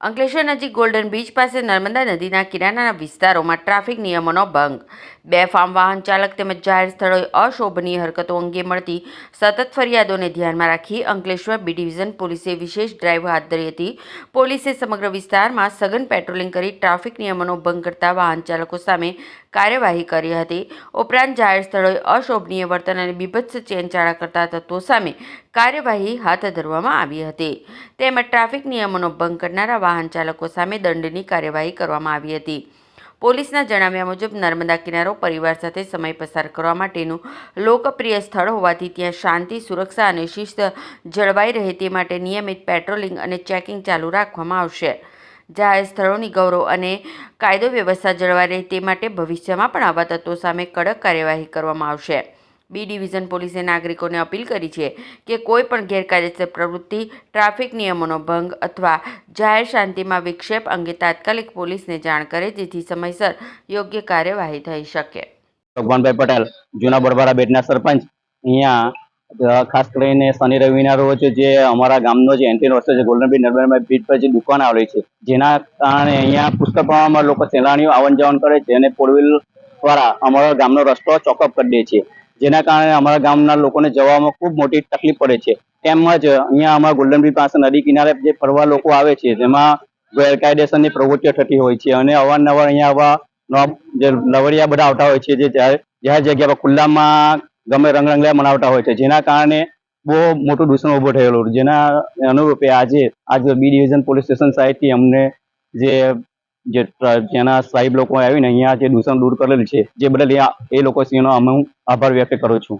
અંકલેશ્વર નજીક golden beach પાસે નર્મદા નદીના કિનારાના વિસ્તારોમાં ટ્રાફિક નિયમોનો ભંગ, બેફામ વાહન ચાલક તેમજ જાહેર સ્થળોએ અશોભનીય હરકતો અંગે મળતી સતત ફરિયાદોને ધ્યાનમાં રાખી અંકલેશ્વર બી ડિવિઝન પોલીસે વિશેષ ડ્રાઈવ હાથ ધરી હતી. પોલીસે સમગ્ર વિસ્તારમાં સઘન પેટ્રોલિંગ કરી ટ્રાફિક નિયમોનો ભંગ કરતા વાહન ચાલકો સામે કાર્યવાહી કરી હતી. ઉપરાંત જાહેર સ્થળોએ અશોભનીય વર્તન અને બીભત્સ ચેનચાળા કરતા તત્વો સામે કાર્યવાહી હાથ ધરવામાં આવી હતી. તેમજ ટ્રાફિક નિયમોનો ભંગ કરનારા વાહન ચાલકો સામે દંડની કાર્યવાહી કરવામાં આવી હતી. પોલીસના જણાવ્યા મુજબ નર્મદા કિનારો પરિવાર સાથે સમય પસાર કરવા માટેનું લોકપ્રિય સ્થળ હોવાથી ત્યાં શાંતિ, સુરક્ષા અને શિસ્ત જળવાઈ રહે તે માટે નિયમિત પેટ્રોલિંગ અને ચેકિંગ ચાલુ રાખવામાં આવશે. જાહેર સ્થળોની ગૌરવ અને કાયદો વ્યવસ્થા જળવાઈ રહે તે માટે ભવિષ્યમાં પણ આવા તત્વો સામે કડક કાર્યવાહી કરવામાં આવશે. બી ડિવિઝન પોલીસે નાગરિકોને અપીલ કરી છે કે કોઈ પણ ગેરકાયદેસર પ્રવૃત્તિ, ટ્રાફિક નિયમોનો ભંગ અથવા જાહેર શાંતિમાં વિક્ષેપ અંગે તાત્કાલિક પોલીસને જાણ કરે જેથી સમયસર યોગ્ય કાર્યવાહી થઈ શકે. ભગવાનભાઈ પટેલ, જૂના બરબારા બેટના સરપંચ. અહીંયા ખાસ કરીને શનિ રવિના રોજ જે અમારા ગામનો જે એન્ટ્રી રસ્તો છે ગોલ્ડન બીચ નર્મદા બીચ પર જે દુકાન આવેલી છે, જેના કારણે અહીંયા પુષ્કળ પ્રમાણમાં લોકો સહેલાણીઓ આવન જાવન કરે છે અને ફોર વ્હીલ દ્વારા અમારા ગામનો રસ્તો ચોકઅપ કરી દે છે, જેના કારણે અમારા ગામના લોકોને જવામાં ખૂબ મોટી તકલીફ પડે છે. તેમજ અહીંયા અમારા ગોલ્ડન બીચ પાસે નદી કિનારે જે ફરવા લોકો આવે છે તેમાં ગેરકાયદેસરની પ્રવૃત્તિઓ થતી હોય છે અને અવારનવાર અહીંયા આવા જે લવરિયા બધા આવતા હોય છે, જે જાહેર જગ્યા પર ખુલ્લામાં ગમે રંગરંગલા મનાવતા હોય છે, જેના કારણે બહુ મોટું દૂષણ ઉભું થયેલું. જેના અનુરૂપે આજે બી ડિવિઝન પોલીસ સ્ટેશન સાઈડથી અમને જેના સાહેબ લોકો આવીને અહીંયા જે દૂષણ દૂર કરેલું છે, જે બદલ એ લોકો શ્રીનો હું આભાર વ્યક્ત કરું છું.